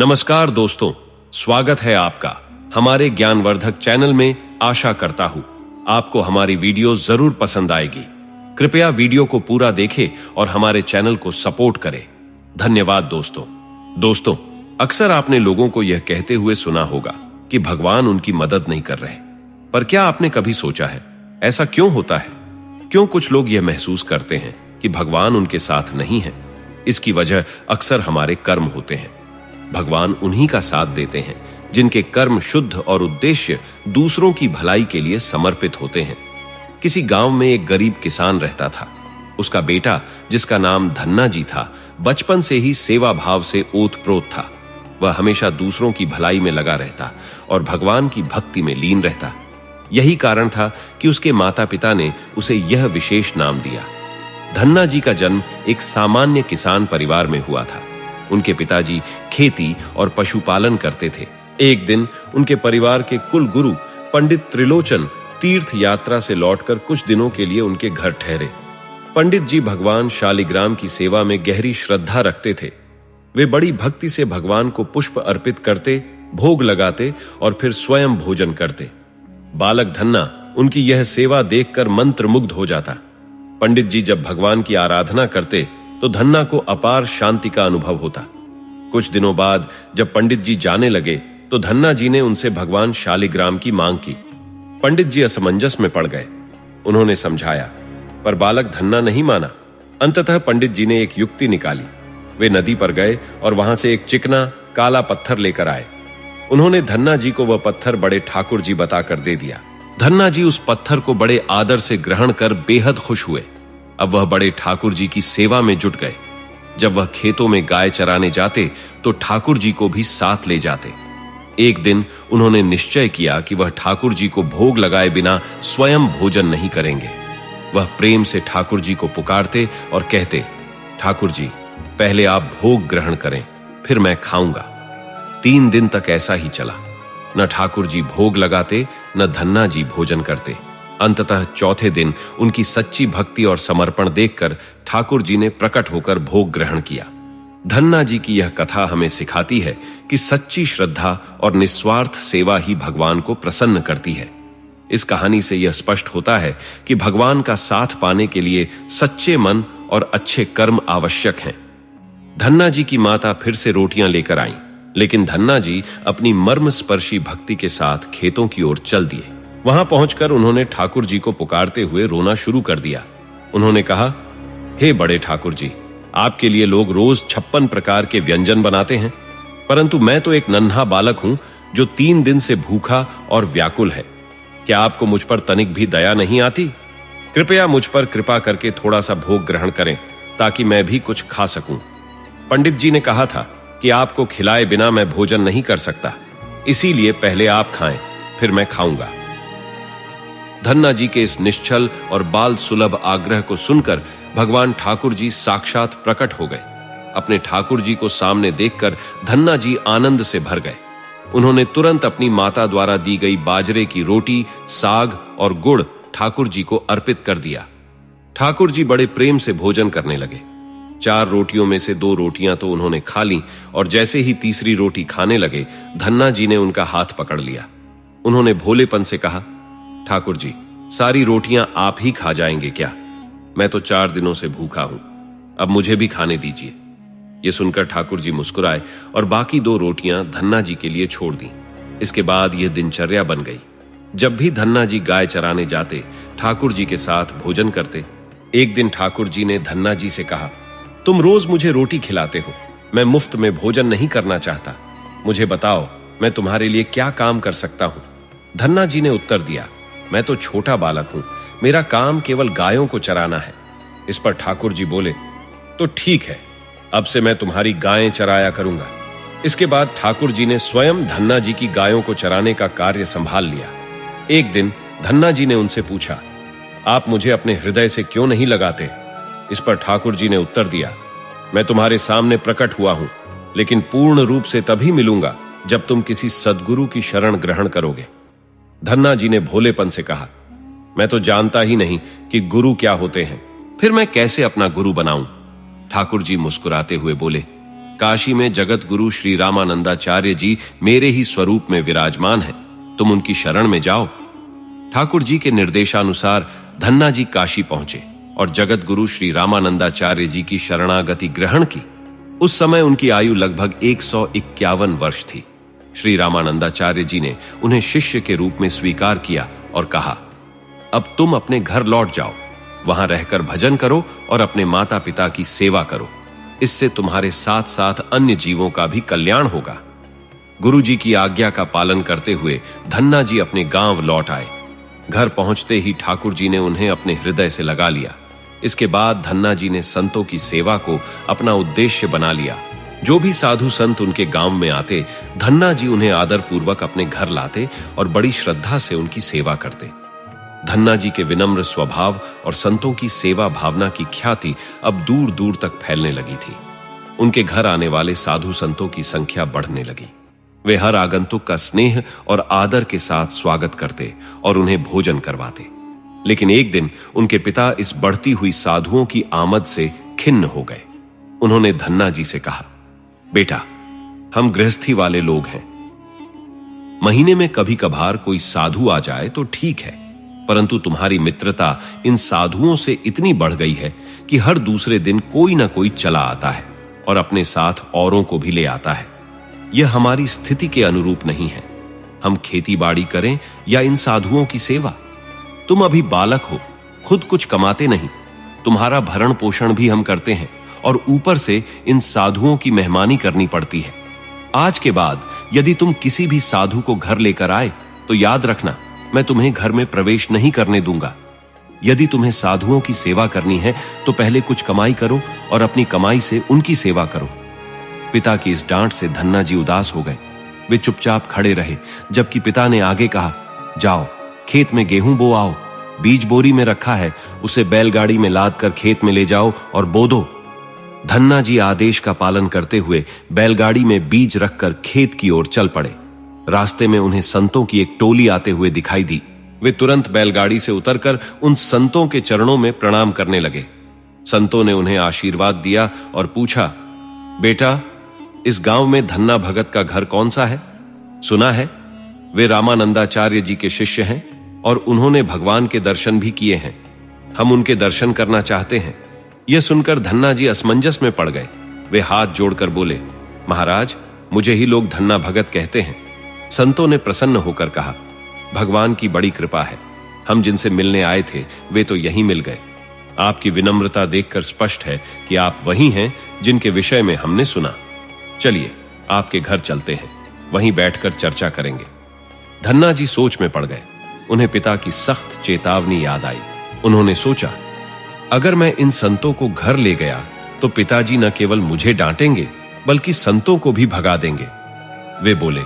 नमस्कार दोस्तों, स्वागत है आपका हमारे ज्ञानवर्धक चैनल में। आशा करता हूं आपको हमारी वीडियो जरूर पसंद आएगी। कृपया वीडियो को पूरा देखें और हमारे चैनल को सपोर्ट करें। धन्यवाद दोस्तों, अक्सर आपने लोगों को यह कहते हुए सुना होगा कि भगवान उनकी मदद नहीं कर रहे। पर क्या आपने कभी सोचा है ऐसा क्यों होता है? क्यों कुछ लोग यह महसूस करते हैं कि भगवान उनके साथ नहीं है? इसकी वजह अक्सर हमारे कर्म होते हैं। भगवान उन्हीं का साथ देते हैं जिनके कर्म शुद्ध और उद्देश्य दूसरों की भलाई के लिए समर्पित होते हैं। किसी गांव में एक गरीब किसान रहता था। उसका बेटा, जिसका नाम धन्ना जी था, बचपन से ही सेवा भाव से ओतप्रोत था। वह हमेशा दूसरों की भलाई में लगा रहता और भगवान की भक्ति में लीन रहता। यही कारण था कि उसके माता पिता ने उसे यह विशेष नाम दिया। धन्ना जी का जन्म एक सामान्य किसान परिवार में हुआ था। उनके पिताजी खेती और पशुपालन करते थे। एक दिन उनके परिवार के कुल गुरु पंडित त्रिलोचन तीर्थ यात्रा से लौटकर कुछ दिनों के लिए उनके घर ठहरे। पंडित जी भगवान शालिग्राम की सेवा में गहरी श्रद्धा रखते थे। वे बड़ी भक्ति से भगवान को पुष्प अर्पित करते, भोग लगाते और फिर स्वयं भोजन करते। बालक धन्ना उनकी यह सेवा देखकर मंत्रमुग्ध हो जाता। पंडित जी जब भगवान की आराधना करते तो धन्ना को अपार शांति का अनुभव होता। कुछ दिनों बाद जब पंडित जी जाने लगे तो धन्ना जी ने उनसे भगवान शालिग्राम की मांग की। पंडित जी असमंजस में पड़ गए। उन्होंने समझाया, पर बालक धन्ना नहीं माना। अंततः पंडित जी ने एक युक्ति निकाली। वे नदी पर गए और वहां से एक चिकना काला पत्थर लेकर आए। उन्होंने धन्ना जी को वह पत्थर बड़े ठाकुर जी बताकर दे दिया। धन्ना जी उस पत्थर को बड़े आदर से ग्रहण कर बेहद खुश हुए। अब वह बड़े ठाकुर जी की सेवा में जुट गए। जब वह खेतों में गाय चराने जाते तो ठाकुर जी को भी साथ ले जाते। एक दिन उन्होंने निश्चय किया कि वह ठाकुर जी को भोग लगाए बिना स्वयं भोजन नहीं करेंगे। वह प्रेम से ठाकुर जी को पुकारते और कहते, ठाकुर जी, पहले आप भोग ग्रहण करें, फिर मैं खाऊंगा। 3 दिन तक ऐसा ही चला। न ठाकुर जी भोग लगाते, न धन्ना जी भोजन करते। अंततः चौथे दिन उनकी सच्ची भक्ति और समर्पण देखकर ठाकुर जी ने प्रकट होकर भोग ग्रहण किया। धन्ना जी की यह कथा हमें सिखाती है कि सच्ची श्रद्धा और निस्वार्थ सेवा ही भगवान को प्रसन्न करती है। इस कहानी से यह स्पष्ट होता है कि भगवान का साथ पाने के लिए सच्चे मन और अच्छे कर्म आवश्यक हैं। धन्ना जी की माता फिर से रोटियां लेकर आईं, लेकिन धन्ना जी अपनी मर्मस्पर्शी भक्ति के साथ खेतों की ओर चल दिए। वहां पहुंचकर उन्होंने ठाकुर जी को पुकारते हुए रोना शुरू कर दिया। उन्होंने कहा, हे बड़े ठाकुर जी, आपके लिए लोग रोज 56 प्रकार के व्यंजन बनाते हैं, परंतु मैं तो एक नन्हा बालक हूं जो 3 दिन से भूखा और व्याकुल है। क्या आपको मुझ पर तनिक भी दया नहीं आती? कृपया मुझ पर कृपा करके थोड़ा सा भोग ग्रहण करें ताकि मैं भी कुछ खा सकूं। पंडित जी ने कहा था कि आपको खिलाए बिना मैं भोजन नहीं कर सकता, इसीलिए पहले आप खाएं, फिर मैं खाऊंगा। धन्ना जी के इस निश्चल और बाल सुलभ आग्रह को सुनकर भगवान ठाकुर जी साक्षात प्रकट हो गए। अपने ठाकुर जी को सामने देखकर धन्ना जी आनंद से भर गए। उन्होंने तुरंत अपनी माता द्वारा दी गई बाजरे की रोटी, साग और गुड़ ठाकुर जी को अर्पित कर दिया। ठाकुर जी बड़े प्रेम से भोजन करने लगे। 4 रोटियों में से 2 रोटियां तो उन्होंने खा ली और जैसे ही तीसरी रोटी खाने लगे, धन्ना जी ने उनका हाथ पकड़ लिया। उन्होंने भोलेपन से कहा, ठाकुर जी, सारी रोटियां आप ही खा जाएंगे क्या? मैं तो 4 दिनों से भूखा हूं, अब मुझे भी खाने दीजिए। यह सुनकर ठाकुर जी मुस्कुराए और बाकी 2 रोटियां धन्ना जी के लिए छोड़ दी। इसके बाद यह दिनचर्या बन गई। जब भी धन्ना जी गाय चराने जाते, ठाकुर जी के साथ भोजन करते। एक दिन ठाकुर जी ने धन्ना जी से कहा, तुम रोज मुझे रोटी खिलाते हो, मैं मुफ्त में भोजन नहीं करना चाहता। मुझे बताओ, मैं तुम्हारे लिए क्या काम कर सकता हूं? धन्ना जी ने उत्तर दिया, मैं तो छोटा बालक हूं, मेरा काम केवल गायों को चराना है। इस पर ठाकुर जी बोले, तो ठीक है, अब से मैं तुम्हारी गायें चराया करूंगा। इसके बाद ठाकुर जी ने स्वयं धन्ना जी की गायों को चराने का कार्य संभाल लिया। एक दिन धन्ना जी ने उनसे पूछा, आप मुझे अपने हृदय से क्यों नहीं लगाते? इस पर ठाकुर जी ने उत्तर दिया, मैं तुम्हारे सामने प्रकट हुआ हूं, लेकिन पूर्ण रूप से तभी मिलूंगा जब तुम किसी सद्गुरु की शरण ग्रहण करोगे। धन्ना जी ने भोलेपन से कहा, मैं तो जानता ही नहीं कि गुरु क्या होते हैं, फिर मैं कैसे अपना गुरु बनाऊं? ठाकुर जी मुस्कुराते हुए बोले, काशी में जगत गुरु श्री रामानंदाचार्य जी मेरे ही स्वरूप में विराजमान हैं, तुम उनकी शरण में जाओ। ठाकुर जी के निर्देशानुसार धन्ना जी काशी पहुंचे और जगत गुरु श्री रामानंदाचार्य जी की शरणागति ग्रहण की। उस समय उनकी आयु लगभग 151 वर्ष थी। श्री रामानंदाचार्य जी ने उन्हें शिष्य के रूप में स्वीकार किया और कहा, अब तुम अपने घर लौट जाओ, वहां रहकर भजन करो और अपने माता पिता की सेवा करो। इससे तुम्हारे साथ साथ अन्य जीवों का भी कल्याण होगा। गुरु जी की आज्ञा का पालन करते हुए धन्ना जी अपने गांव लौट आए। घर पहुंचते ही ठाकुर जी ने उन्हें अपने हृदय से लगा लिया। इसके बाद धन्ना जी ने संतों की सेवा को अपना उद्देश्य बना लिया। जो भी साधु संत उनके गांव में आते, धन्ना जी उन्हें आदर पूर्वक अपने घर लाते और बड़ी श्रद्धा से उनकी सेवा करते। धन्ना जी के विनम्र स्वभाव और संतों की सेवा भावना की ख्याति अब दूर दूर तक फैलने लगी थी। उनके घर आने वाले साधु संतों की संख्या बढ़ने लगी। वे हर आगंतुक का स्नेह और आदर के साथ स्वागत करते और उन्हें भोजन करवाते। लेकिन एक दिन उनके पिता इस बढ़ती हुई साधुओं की आमद से खिन्न हो गए। उन्होंने धन्ना जी से कहा, बेटा, हम गृहस्थी वाले लोग हैं। महीने में कभी कभार कोई साधु आ जाए तो ठीक है, परंतु तुम्हारी मित्रता इन साधुओं से इतनी बढ़ गई है कि हर दूसरे दिन कोई ना कोई चला आता है और अपने साथ औरों को भी ले आता है। यह हमारी स्थिति के अनुरूप नहीं है। हम खेती बाड़ी करें या इन साधुओं की सेवा। तुम अभी बालक हो, खुद कुछ कमाते नहीं, तुम्हारा भरण पोषण भी हम करते हैं और ऊपर से इन साधुओं की मेहमानी करनी पड़ती है। आज के बाद यदि तुम किसी भी साधु को घर लेकर आए तो याद रखना, मैं तुम्हें घर में प्रवेश नहीं करने दूंगा। यदि तुम्हें साधुओं की सेवा करनी है तो पहले कुछ कमाई करो और अपनी कमाई से उनकी सेवा करो। पिता की इस डांट से धन्ना जी उदास हो गए। वे चुपचाप खड़े रहे, जबकि पिता ने आगे कहा, जाओ खेत में गेहूं बो आओ, बीज बोरी में रखा है, उसे बैलगाड़ी में लाद कर खेत में ले जाओ और बो दो। धन्ना जी आदेश का पालन करते हुए बैलगाड़ी में बीज रखकर खेत की ओर चल पड़े। रास्ते में उन्हें संतों की एक टोली आते हुए दिखाई दी। वे तुरंत बैलगाड़ी से उतरकर उन संतों के चरणों में प्रणाम करने लगे। संतों ने उन्हें आशीर्वाद दिया और पूछा, बेटा, इस गांव में धन्ना भगत का घर कौन सा है? सुना है वे रामानंदाचार्य जी के शिष्य हैं और उन्होंने भगवान के दर्शन भी किए हैं। हम उनके दर्शन करना चाहते हैं। यह सुनकर धन्ना जी असमंजस में पड़ गए। वे हाथ जोड़कर बोले, महाराज, मुझे ही लोग धन्ना भगत कहते हैं। संतों ने प्रसन्न होकर कहा, भगवान की बड़ी कृपा है, हम जिनसे मिलने आए थे वे तो यहीं मिल गए। आपकी विनम्रता देखकर स्पष्ट है कि आप वही हैं जिनके विषय में हमने सुना। चलिए आपके घर चलते हैं, वहीं बैठकर चर्चा करेंगे। धन्ना जी सोच में पड़ गए। उन्हें पिता की सख्त चेतावनी याद आई। उन्होंने सोचा, अगर मैं इन संतों को घर ले गया तो पिताजी न केवल मुझे डांटेंगे बल्कि संतों को भी भगा देंगे। वे बोले,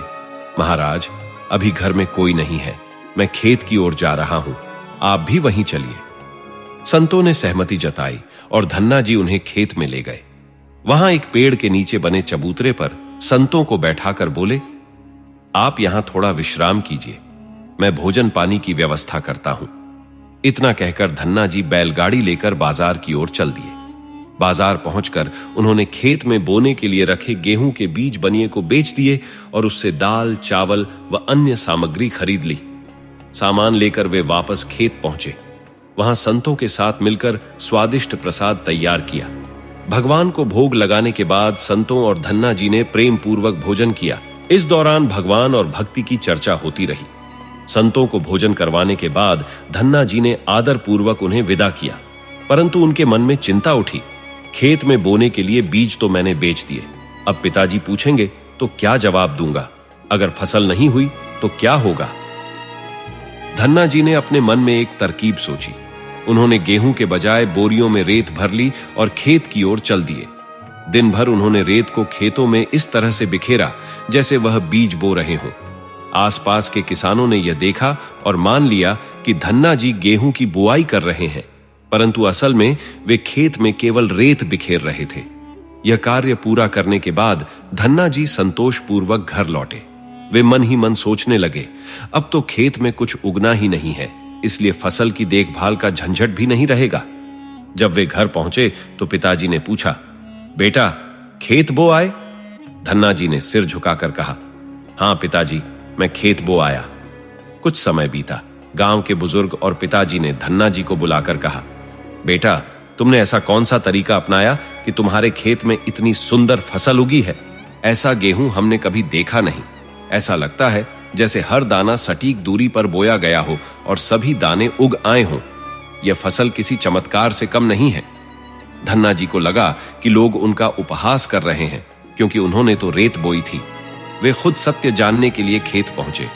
महाराज, अभी घर में कोई नहीं है, मैं खेत की ओर जा रहा हूं, आप भी वहीं चलिए। संतों ने सहमति जताई और धन्ना जी उन्हें खेत में ले गए। वहां एक पेड़ के नीचे बने चबूतरे पर संतों को बैठाकर बोले, आप यहां थोड़ा विश्राम कीजिए, मैं भोजन पानी की व्यवस्था करता हूं। इतना कहकर धन्ना जी बैलगाड़ी लेकर बाजार की ओर चल दिए। बाजार पहुंचकर उन्होंने खेत में बोने के लिए रखे गेहूं के बीज बनिए को बेच दिए और उससे दाल, चावल व अन्य सामग्री खरीद ली। सामान लेकर वे वापस खेत पहुंचे। वहां संतों के साथ मिलकर स्वादिष्ट प्रसाद तैयार किया। भगवान को भोग लगाने के बाद संतों और धन्ना जी ने प्रेम पूर्वक भोजन किया। इस दौरान भगवान और भक्ति की चर्चा होती रही। संतों को भोजन करवाने के बाद धन्ना जी ने आदर पूर्वक उन्हें विदा किया, परंतु उनके मन में चिंता उठी। खेत में बोने के लिए बीज तो मैंने बेच दिए, अब पिताजी पूछेंगे तो क्या जवाब दूंगा? अगर फसल नहीं हुई तो क्या होगा? धन्ना जी ने अपने मन में एक तरकीब सोची। उन्होंने गेहूं के बजाय बोरियों में रेत भर ली और खेत की ओर चल दिए। दिन भर उन्होंने रेत को खेतों में इस तरह से बिखेरा जैसे वह बीज बो रहे हों। आसपास के किसानों ने यह देखा और मान लिया कि धन्ना जी गेहूं की बुआई कर रहे हैं, परंतु असल में वे खेत में केवल रेत बिखेर रहे थे। यह कार्य पूरा करने के बाद धन्ना जी संतोषपूर्वक घर लौटे। वे मन ही मन सोचने लगे, अब तो खेत में कुछ उगना ही नहीं है, इसलिए फसल की देखभाल का झंझट भी नहीं रहेगा। जब वे घर पहुंचे तो पिताजी ने पूछा, बेटा, खेत बो आए? धन्ना जी ने सिर झुकाकर कहा, हां पिताजी, मैं खेत बो आया। कुछ समय बीता। गांव के बुजुर्ग और पिताजी ने धन्ना जी को बुलाकर कहा, बेटा, तुमने ऐसा कौन सा तरीका अपनाया कि तुम्हारे खेत में इतनी सुंदर फसल उगी है? ऐसा गेहूं हमने कभी देखा नहीं। ऐसा लगता है जैसे हर दाना सटीक दूरी पर बोया गया हो और सभी दाने उग आए हों। यह फसल किसी चमत्कार से कम नहीं है। धन्ना जी को लगा कि लोग उनका उपहास कर रहे हैं, क्योंकि उन्होंने तो रेत बोई थी। वे खुद सत्य जानने के लिए खेत पहुंचे।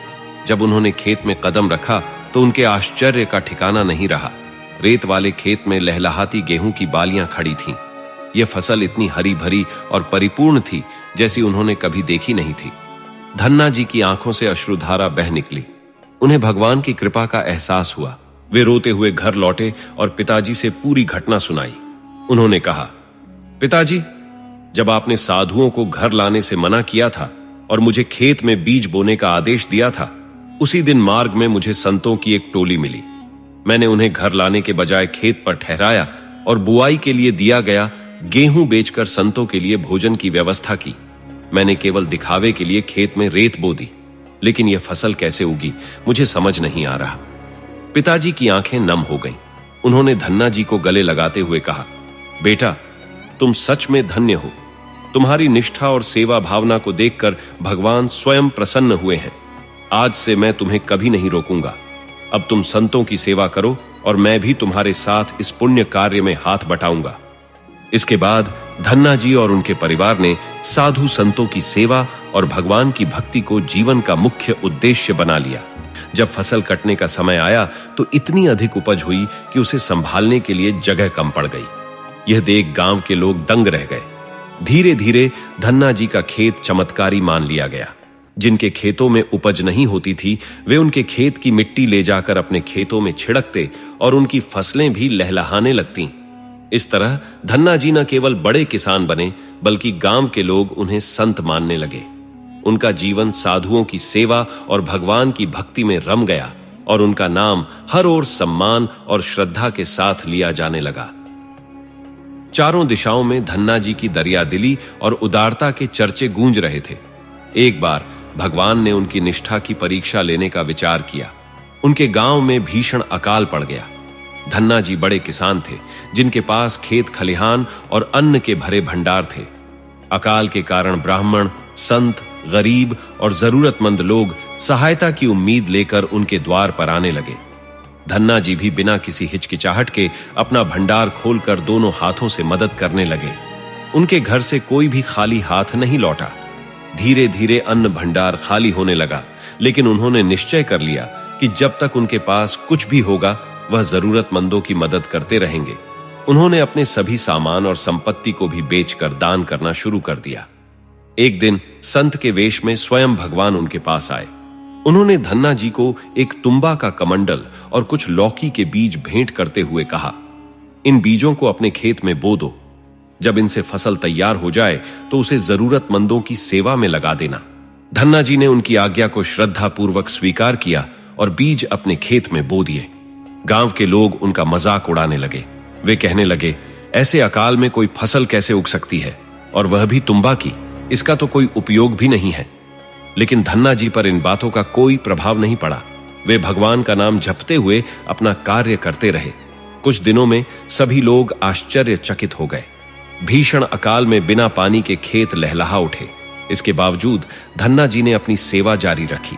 जब उन्होंने खेत में कदम रखा तो उनके आश्चर्य का ठिकाना नहीं रहा। रेत वाले खेत में लहलहाती गेहूं की बालियां खड़ी थीं। यह फसल इतनी हरी भरी और परिपूर्ण थी जैसी उन्होंने कभी देखी नहीं थी। धन्ना जी की आंखों से अश्रुधारा बह निकली। उन्हें भगवान की कृपा का एहसास हुआ। वे रोते हुए घर लौटे और पिताजी से पूरी घटना सुनाई। उन्होंने कहा, पिताजी, जब आपने साधुओं को घर लाने से मना किया था और मुझे खेत में बीज बोने का आदेश दिया था, उसी दिन मार्ग में मुझे संतों की एक टोली मिली। मैंने उन्हें घर लाने के बजाय खेत पर ठहराया और बुआई के लिए दिया गया गेहूं बेचकर संतों के लिए भोजन की व्यवस्था की। मैंने केवल दिखावे के लिए खेत में रेत बो दी, लेकिन यह फसल कैसे उगी मुझे समझ नहीं आ रहा। पिताजी की आंखें नम हो गईं। उन्होंने धन्ना जी को गले लगाते हुए कहा, बेटा, तुम सच में धन्य हो। तुम्हारी निष्ठा और सेवा भावना को देखकर भगवान स्वयं प्रसन्न हुए हैं। आज से मैं तुम्हें कभी नहीं रोकूंगा। अब तुम संतों की सेवा करो और मैं भी तुम्हारे साथ इस पुण्य कार्य में हाथ बटाऊंगा। इसके बाद धन्ना जी और उनके परिवार ने साधु संतों की सेवा और भगवान की भक्ति को जीवन का मुख्य उद्देश्य बना लिया। जब फसल कटने का समय आया तो इतनी अधिक उपज हुई कि उसे संभालने के लिए जगह कम पड़ गई। यह देख गांव के लोग दंग रह गए। धीरे धीरे धन्ना जी का खेत चमत्कारी मान लिया गया। जिनके खेतों में उपज नहीं होती थी, वे उनके खेत की मिट्टी ले जाकर अपने खेतों में छिड़कते और उनकी फसलें भी लहलहाने लगतीं। इस तरह धन्ना जी न केवल बड़े किसान बने, बल्कि गांव के लोग उन्हें संत मानने लगे। उनका जीवन साधुओं की सेवा और भगवान की भक्ति में रम गया और उनका नाम हर ओर सम्मान और श्रद्धा के साथ लिया जाने लगा। चारों दिशाओं में धन्ना जी की दरियादिली और उदारता के चर्चे गूंज रहे थे। एक बार भगवान ने उनकी निष्ठा की परीक्षा लेने का विचार किया। उनके गांव में भीषण अकाल पड़ गया। धन्ना जी बड़े किसान थे, जिनके पास खेत खलिहान और अन्न के भरे भंडार थे। अकाल के कारण ब्राह्मण, संत, गरीब और जरूरतमंद लोग सहायता की उम्मीद लेकर उनके द्वार पर आने लगे। धन्ना जी भी बिना किसी हिचकिचाहट के अपना भंडार खोलकर दोनों हाथों से मदद करने लगे। उनके घर से कोई भी खाली हाथ नहीं लौटा। धीरे धीरे अन्न भंडार खाली होने लगा, लेकिन उन्होंने निश्चय कर लिया कि जब तक उनके पास कुछ भी होगा, वह जरूरतमंदों की मदद करते रहेंगे। उन्होंने अपने सभी सामान और संपत्ति को भी बेचकर दान करना शुरू कर दिया। एक दिन संत के वेश में स्वयं भगवान उनके पास आए। उन्होंने धन्ना जी को एक तुम्बा का कमंडल और कुछ लौकी के बीज भेंट करते हुए कहा, इन बीजों को अपने खेत में बो दो। जब इनसे फसल तैयार हो जाए तो उसे जरूरतमंदों की सेवा में लगा देना। धन्ना जी ने उनकी आज्ञा को श्रद्धापूर्वक स्वीकार किया और बीज अपने खेत में बो दिए। गांव के लोग उनका मजाक उड़ाने लगे। वे कहने लगे, ऐसे अकाल में कोई फसल कैसे उग सकती है, और वह भी तुम्बा की? इसका तो कोई उपयोग भी नहीं है। लेकिन धन्ना जी पर इन बातों का कोई प्रभाव नहीं पड़ा। वे भगवान का नाम जपते हुए अपना कार्य करते रहे। कुछ दिनों में सभी लोग आश्चर्यचकित हो गए। भीषण अकाल में बिना पानी के खेत लहलहा उठे। इसके बावजूद धन्ना जी ने अपनी सेवा जारी रखी।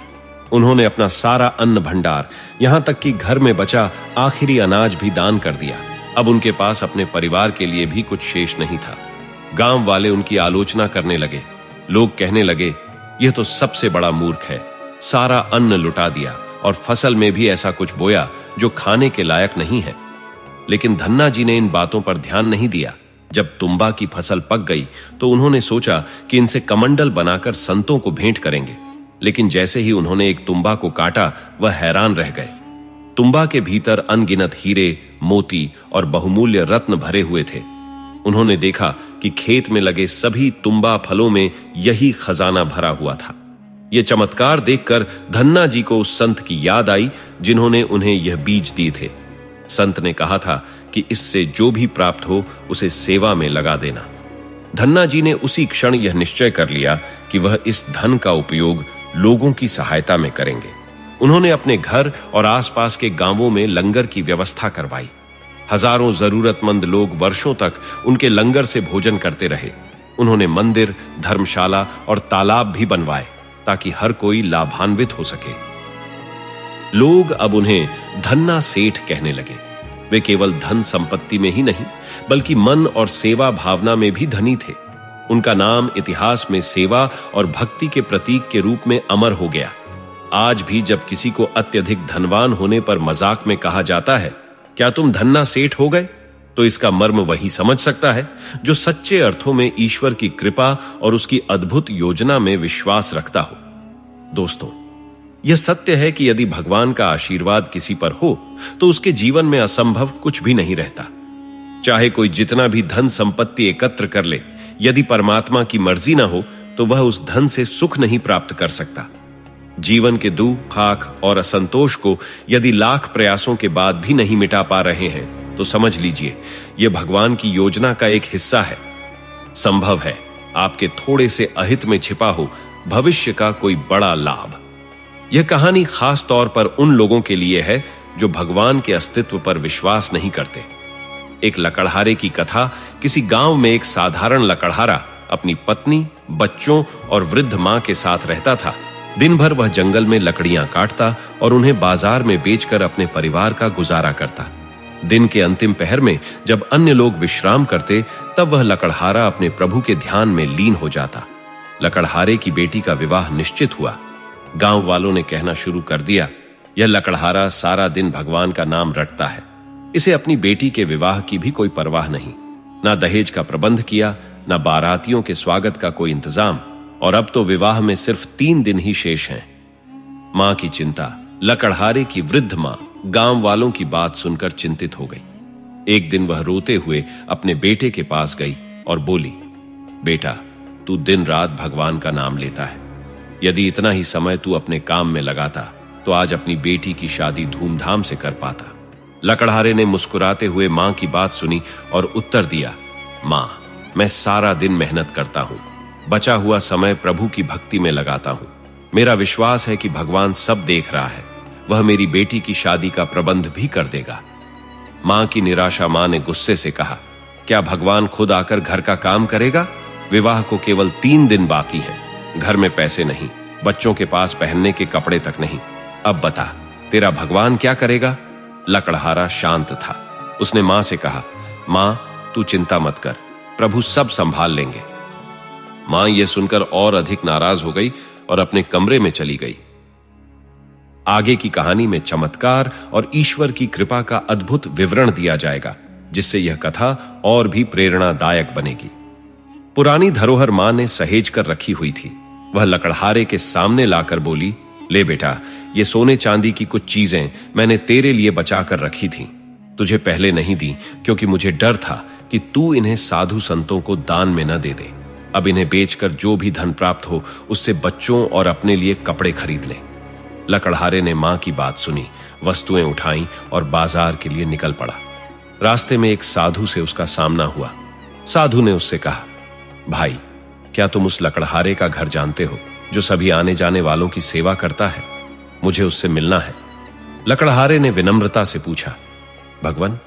उन्होंने अपना सारा अन्न भंडार, यहां तक कि घर में बचा आखिरी अनाज भी दान कर दिया। अब उनके पास अपने परिवार के लिए भी कुछ शेष नहीं था। गांव वाले उनकी आलोचना करने लगे। लोग कहने लगे, यह तो सबसे बड़ा मूर्ख है, सारा अन्न लुटा दिया और फसल में भी ऐसा कुछ बोया जो खाने के लायक नहीं है। लेकिन धन्ना जी ने इन बातों पर ध्यान नहीं दिया। जब तुम्बा की फसल पक गई तो उन्होंने सोचा कि इनसे कमंडल बनाकर संतों को भेंट करेंगे। लेकिन जैसे ही उन्होंने एक तुम्बा को काटा, वह हैरान रह गए। तुम्बा के भीतर अनगिनत हीरे, मोती और बहुमूल्य रत्न भरे हुए थे। उन्होंने देखा कि खेत में लगे सभी तुम्बा फलों में यही खजाना भरा हुआ था। यह चमत्कार देखकर धन्ना जी को उस संत की याद आई जिन्होंने उन्हें यह बीज दिए थे। संत ने कहा था कि इससे जो भी प्राप्त हो उसे सेवा में लगा देना। धन्ना जी ने उसी क्षण यह निश्चय कर लिया कि वह इस धन का उपयोग लोगों की सहायता में करेंगे। उन्होंने अपने घर और आसपास के गांवों में लंगर की व्यवस्था करवाई। हजारों जरूरतमंद लोग वर्षों तक उनके लंगर से भोजन करते रहे। उन्होंने मंदिर, धर्मशाला और तालाब भी बनवाए ताकि हर कोई लाभान्वित हो सके। लोग अब उन्हें धन्ना सेठ कहने लगे। वे केवल धन संपत्ति में ही नहीं बल्कि मन और सेवा भावना में भी धनी थे। उनका नाम इतिहास में सेवा और भक्ति के प्रतीक के रूप में अमर हो गया। आज भी जब किसी को अत्यधिक धनवान होने पर मजाक में कहा जाता है, क्या तुम धन्ना सेठ हो गए, तो इसका मर्म वही समझ सकता है जो सच्चे अर्थों में ईश्वर की कृपा और उसकी अद्भुत योजना में विश्वास रखता हो। दोस्तों, यह सत्य है कि यदि भगवान का आशीर्वाद किसी पर हो तो उसके जीवन में असंभव कुछ भी नहीं रहता। चाहे कोई जितना भी धन संपत्ति एकत्र कर ले, यदि परमात्मा की मर्जी ना हो तो वह उस धन से सुख नहीं प्राप्त कर सकता। जीवन के दुख, खाक और असंतोष को यदि लाख प्रयासों के बाद भी नहीं मिटा पा रहे हैं तो समझ लीजिए यह भगवान की योजना का एक हिस्सा है। संभव है आपके थोड़े से अहित में छिपा हो भविष्य का कोई बड़ा लाभ। यह कहानी खास तौर पर उन लोगों के लिए है जो भगवान के अस्तित्व पर विश्वास नहीं करते। एक लकड़हारे की कथा। किसी गांव में एक साधारण लकड़हारा अपनी पत्नी, बच्चों और वृद्ध मां के साथ रहता था। दिन भर वह जंगल में लकड़ियां काटता और उन्हें बाजार में बेचकर अपने परिवार का गुजारा करता। दिन के अंतिम पहर में जब अन्य लोग विश्राम करते तब वह लकड़हारा अपने प्रभु के ध्यान में लीन हो जाता। लकड़हारे की बेटी का विवाह निश्चित हुआ। गांव वालों ने कहना शुरू कर दिया, यह लकड़हारा सारा दिन भगवान का नाम रटता है। इसे अपनी बेटी के विवाह की भी कोई परवाह नहीं। ना दहेज का प्रबंध किया, ना बारातियों के स्वागत का कोई इंतजाम, और अब तो विवाह में सिर्फ 3 दिन ही शेष हैं। मां की चिंता। लकड़हारे की वृद्ध मां गांव वालों की बात सुनकर चिंतित हो गई। एक दिन वह रोते हुए अपने बेटे के पास गई और बोली, बेटा, तू दिन रात भगवान का नाम लेता है। यदि इतना ही समय तू अपने काम में लगाता तो आज अपनी बेटी की शादी धूमधाम से कर पाता। लकड़हारे ने मुस्कुराते हुए मां की बात सुनी और उत्तर दिया, मां, मैं सारा दिन मेहनत करता हूं, बचा हुआ समय प्रभु की भक्ति में लगाता हूं। मेरा विश्वास है कि भगवान सब देख रहा है, वह मेरी बेटी की शादी का प्रबंध भी कर देगा। मां की निराशा मां ने गुस्से से कहा, क्या भगवान खुद आकर घर का काम करेगा? विवाह को केवल 3 दिन बाकी है। घर में पैसे नहीं, बच्चों के पास पहनने के कपड़े तक नहीं। अब बता, तेरा भगवान क्या करेगा? लकड़हारा शांत था। उसने मां से कहा, मां, तू चिंता मत कर, प्रभु सब संभाल लेंगे। मां यह सुनकर और अधिक नाराज हो गई और अपने कमरे में चली गई। आगे की कहानी में चमत्कार और ईश्वर की कृपा का अद्भुत विवरण दिया जाएगा, जिससे यह कथा और भी प्रेरणादायक बनेगी। पुरानी धरोहर मां ने सहेज कर रखी हुई थी। वह लकड़हारे के सामने लाकर बोली, ले बेटा, ये सोने चांदी की कुछ चीजें मैंने तेरे लिए बचाकर रखी थी। तुझे पहले नहीं दी क्योंकि मुझे डर था कि तू इन्हें साधु संतों को दान में न दे दे। अब इन्हें बेचकर जो भी धन प्राप्त हो उससे बच्चों और अपने लिए कपड़े खरीद ले। लकड़हारे ने मां की बात सुनी, वस्तुएं उठाई और बाजार के लिए निकल पड़ा। रास्ते में एक साधु से उसका सामना हुआ। साधु ने उससे कहा, भाई, क्या तुम उस लकड़हारे का घर जानते हो जो सभी आने जाने वालों की सेवा करता है? मुझे उससे मिलना है। लकड़हारे ने विनम्रता से पूछा, भगवान,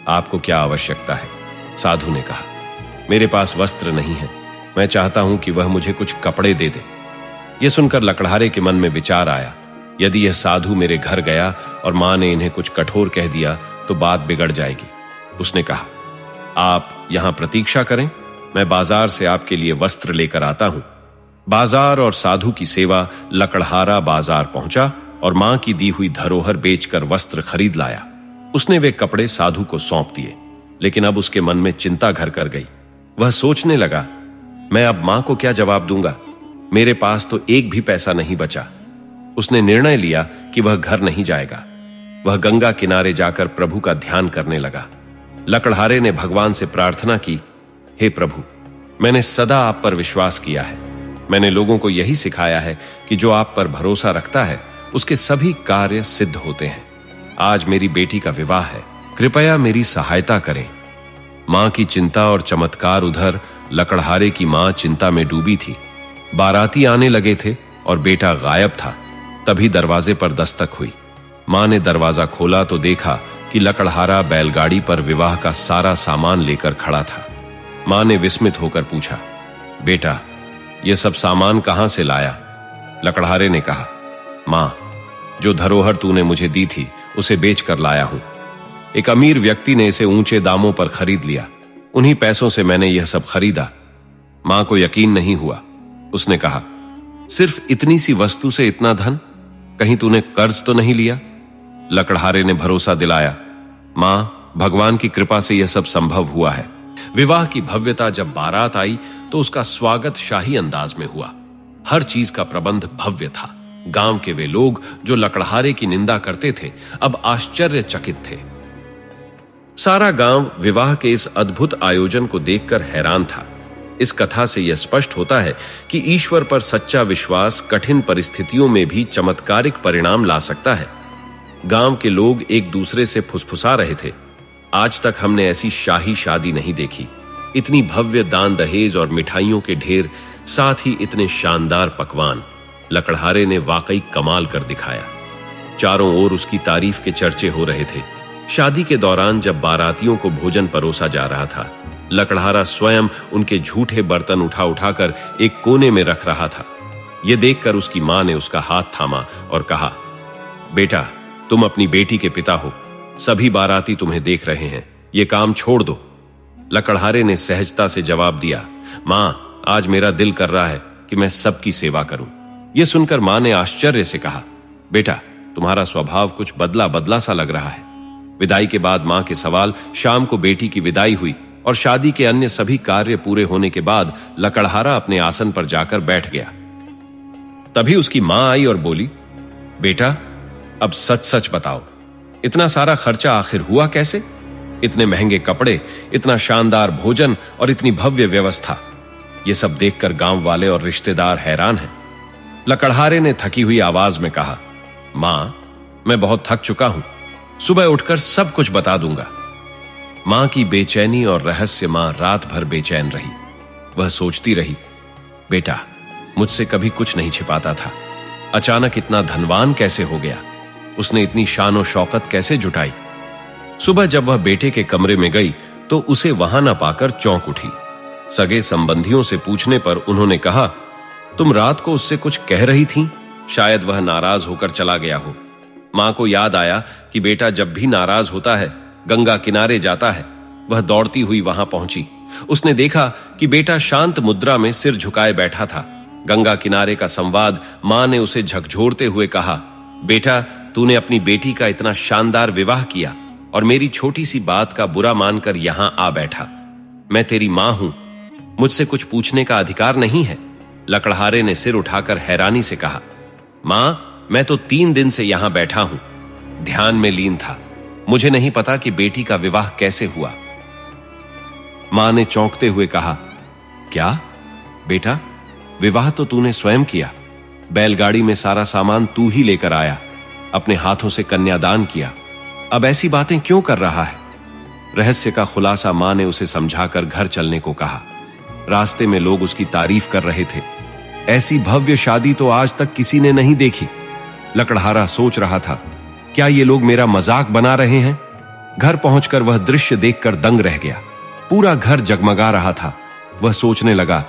आपको क्या आवश्यकता है? साधु ने कहा, मेरे पास वस्त्र नहीं है, मैं चाहता हूं कि वह मुझे कुछ कपड़े दे दे। यह सुनकर लकड़हारे के मन में विचार आया, यदि यह साधु मेरे घर गया और मां ने इन्हें कुछ कठोर कह दिया तो बात बिगड़ जाएगी। उसने कहा, आप यहां प्रतीक्षा करें, मैं बाजार से आपके लिए वस्त्र लेकर आता हूं। बाजार और साधु की सेवा। लकड़हारा बाजार पहुंचा और मां की दी हुई धरोहर बेचकर वस्त्र खरीद लाया। उसने वे कपड़े साधु को सौंप दिए, लेकिन अब उसके मन में चिंता घर कर गई। वह सोचने लगा, मैं अब मां को क्या जवाब दूंगा? मेरे पास तो एक भी पैसा नहीं बचा। उसने निर्णय लिया कि वह घर नहीं जाएगा। वह गंगा किनारे जाकर प्रभु का ध्यान करने लगा। लकड़हारे ने भगवान से प्रार्थना की, हे प्रभु, मैंने सदा आप पर विश्वास किया है। मैंने लोगों को यही सिखाया है कि जो आप पर भरोसा रखता है उसके सभी कार्य सिद्ध होते हैं। आज मेरी बेटी का विवाह है, कृपया मेरी सहायता करें। मां की चिंता और चमत्कार उधर लकड़हारे की मां चिंता में डूबी थी। बाराती आने लगे थे और बेटा गायब था। तभी दरवाजे पर दस्तक हुई। मां ने दरवाजा खोला तो देखा कि लकड़हारा बैलगाड़ी पर विवाह का सारा सामान लेकर खड़ा था। मां ने विस्मित होकर पूछा, बेटा, यह सब सामान कहां से लाया? लकड़हारे ने कहा, मां, जो धरोहर तूने मुझे दी थी उसे बेचकर लाया हूं। एक अमीर व्यक्ति ने इसे ऊंचे दामों पर खरीद लिया। उन्हीं पैसों से मैंने यह सब खरीदा। मां को यकीन नहीं हुआ। उसने कहा, सिर्फ इतनी सी वस्तु से इतना धन? कहीं तूने कर्ज तो नहीं लिया? लकड़हारे ने भरोसा दिलाया, मां, भगवान की कृपा से यह सब संभव हुआ है। विवाह की भव्यता जब बारात आई तो उसका स्वागत शाही अंदाज में हुआ। हर चीज का प्रबंध भव्य था। गांव के वे लोग जो लकड़हारे की निंदा करते थे अब आश्चर्यचकित थे। सारा गांव विवाह के इस अद्भुत आयोजन को देखकर हैरान था। इस कथा से यह स्पष्ट होता है कि ईश्वर पर सच्चा विश्वास कठिन परिस्थितियों में भी चमत्कारिक परिणाम ला सकता है। गांव के लोग एक दूसरे से फुसफुसा रहे थे, आज तक हमने ऐसी शाही शादी नहीं देखी। इतनी भव्य दान दहेज और मिठाइयों के ढेर, साथ ही इतने शानदार पकवान। लकड़हारे ने वाकई कमाल कर दिखाया। चारों ओर उसकी तारीफ के चर्चे हो रहे थे। शादी के दौरान जब बारातियों को भोजन परोसा जा रहा था, लकड़हारा स्वयं उनके झूठे बर्तन उठा उठाकर एक कोने में रख रहा था। यह देखकर उसकी मां ने उसका हाथ थामा और कहा, बेटा, तुम अपनी बेटी के पिता हो। सभी बाराती तुम्हें देख रहे हैं, यह काम छोड़ दो। लकड़हारे ने सहजता से जवाब दिया, मां, आज मेरा दिल कर रहा है कि मैं सबकी सेवा करूं। यह सुनकर मां ने आश्चर्य से कहा, बेटा, तुम्हारा स्वभाव कुछ बदला बदला सा लग रहा है। विदाई के बाद मां के सवाल, शाम को बेटी की विदाई हुई और शादी के अन्य सभी कार्य पूरे होने के बाद लकड़हारा अपने आसन पर जाकर बैठ गया। तभी उसकी मां आई और बोली, बेटा, अब सच सच बताओ, इतना सारा खर्चा आखिर हुआ कैसे? इतने महंगे कपड़े, इतना शानदार भोजन और इतनी भव्य व्यवस्था। यह सब देखकर गांव वाले और रिश्तेदार हैरान हैं। लकड़हारे ने थकी हुई आवाज में कहा, मां, मैं बहुत थक चुका हूं, सुबह उठकर सब कुछ बता दूंगा। मां की बेचैनी और रहस्य मां रात भर बेचैन रही। वह सोचती रही, बेटा मुझसे कभी कुछ नहीं छिपाता था, अचानक इतना धनवान कैसे हो गया? उसने इतनी शान और शौकत कैसे जुटाई? सुबह जब वह बेटे के कमरे में गई तो उसे वहां न पाकर चौंक उठी। सगे संबंधियों से पूछने पर उन्होंने कहा, तुम रात को उससे कुछ कह रही थीं? शायद वह नाराज होकर चला गया हो। मां को याद आया कि बेटा जब भी नाराज होता है गंगा किनारे जाता है। वह दौड़ती हुई वहां पहुंची। उसने देखा कि बेटा शांत मुद्रा में सिर झुकाए बैठा था। गंगा किनारे का संवाद मां ने उसे झकझोरते हुए कहा, बेटा, तूने अपनी बेटी का इतना शानदार विवाह किया और मेरी छोटी सी बात का बुरा मानकर यहां आ बैठा। मैं तेरी मां हूं, मुझसे कुछ पूछने का अधिकार नहीं है। लकड़हारे ने सिर उठाकर हैरानी से कहा, मां, मैं तो 3 दिन से यहां बैठा हूं, ध्यान में लीन था। मुझे नहीं पता कि बेटी का विवाह कैसे हुआ। मां ने चौंकते हुए कहा, क्या बेटा, विवाह तो तूने स्वयं किया। बैलगाड़ी में सारा सामान तू ही लेकर आया, अपने हाथों से कन्यादान किया। अब ऐसी बातें क्यों कर रहा है? रहस्य का खुलासा मां ने उसे समझाकर घर चलने को कहा। रास्ते में लोग उसकी तारीफ कर रहे थे। ऐसी भव्य शादी तो आज तक किसी ने नहीं देखी। लकड़हारा सोच रहा था, क्या ये लोग मेरा मजाक बना रहे हैं? घर पहुंचकर वह दृश्य देखकर दंग रह गया। पूरा घर जगमगा रहा था। वह सोचने लगा,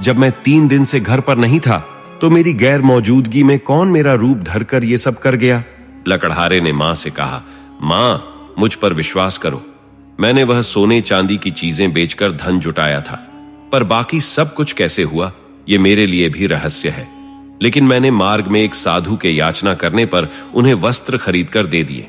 जब मैं 3 दिन से घर पर नहीं था तो मेरी गैर मौजूदगी में कौन मेरा रूप धरकर ये सब कर गया? लकड़हारे ने मां से कहा, मां, मुझ पर विश्वास करो। मैंने वह सोने चांदी की चीजें बेचकर धन जुटाया था, पर बाकी सब कुछ कैसे हुआ ये मेरे लिए भी रहस्य है। लेकिन मैंने मार्ग में एक साधु के याचना करने पर उन्हें वस्त्र खरीदकर दे दिए।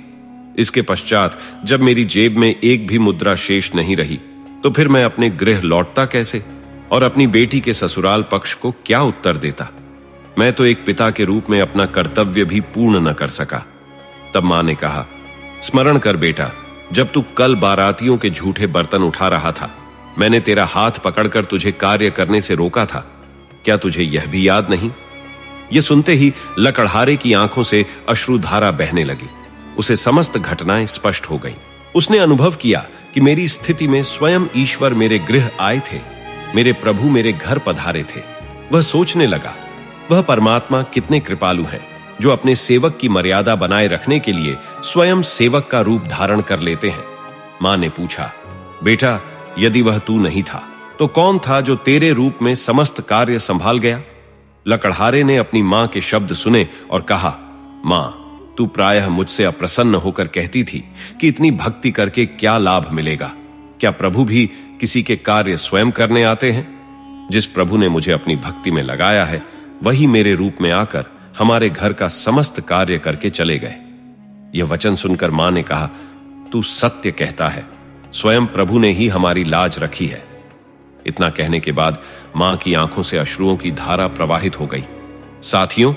इसके पश्चात जब मेरी जेब में एक भी मुद्रा शेष नहीं रही तो फिर मैं अपने गृह लौटता कैसे और अपनी बेटी के ससुराल पक्ष को क्या उत्तर देता? मैं तो एक पिता के रूप में अपना कर्तव्य भी पूर्ण न कर सका। तब मां ने कहा, स्मरण कर बेटा, जब तू कल बारातियों के झूठे बर्तन उठा रहा था, मैंने तेरा हाथ पकड़कर तुझे कार्य करने से रोका था। क्या तुझे यह भी याद नहीं? यह सुनते ही लकड़हारे की आंखों से अश्रुधारा बहने लगी। उसे समस्त घटनाएं स्पष्ट हो गईं। उसने अनुभव किया कि मेरी स्थिति में स्वयं ईश्वर मेरे गृह आए थे। मेरे प्रभु मेरे घर पधारे थे। वह सोचने लगा, वह परमात्मा कितने कृपालु हैं, जो अपने सेवक की मर्यादा बनाए रखने के लिए स्वयं सेवक का रूप धारण कर लेते हैं। मां ने पूछा, बेटा, यदि वह तू नहीं था तो कौन था जो तेरे रूप में समस्त कार्य संभाल गया? लकड़हारे ने अपनी मां के शब्द सुने और कहा, मां, तू प्रायः मुझसे अप्रसन्न होकर कहती थी कि इतनी भक्ति करके क्या लाभ मिलेगा? क्या प्रभु भी किसी के कार्य स्वयं करने आते हैं? जिस प्रभु ने मुझे अपनी भक्ति में लगाया है, वही मेरे रूप में आकर हमारे घर का समस्त कार्य करके चले गए। यह वचन सुनकर मां ने कहा, तू सत्य कहता है, स्वयं प्रभु ने ही हमारी लाज रखी है। इतना कहने के बाद मां की आंखों से अश्रुओं की धारा प्रवाहित हो गई। साथियों,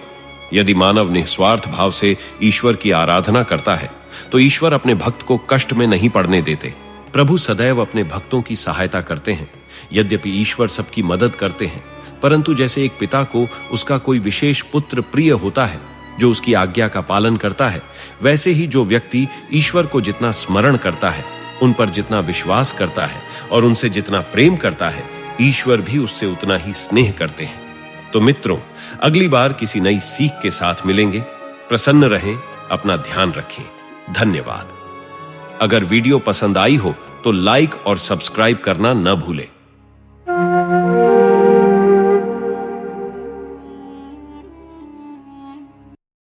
यदि मानव निस्वार्थ भाव से ईश्वर की आराधना करता है तो ईश्वर अपने भक्त को कष्ट में नहीं पड़ने देते। प्रभु सदैव अपने भक्तों की सहायता करते हैं। यद्यपि ईश्वर सबकी मदद करते हैं, परंतु जैसे एक पिता को उसका कोई विशेष पुत्र प्रिय होता है जो उसकी आज्ञा का पालन करता है, वैसे ही जो व्यक्ति ईश्वर को जितना स्मरण करता है, उन पर जितना विश्वास करता है और उनसे जितना प्रेम करता है, ईश्वर भी उससे उतना ही स्नेह करते हैं। तो मित्रों, अगली बार किसी नई सीख के साथ मिलेंगे। प्रसन्न रहें, अपना ध्यान रखें। धन्यवाद। अगर वीडियो पसंद आई हो तो लाइक और सब्सक्राइब करना न भूलें।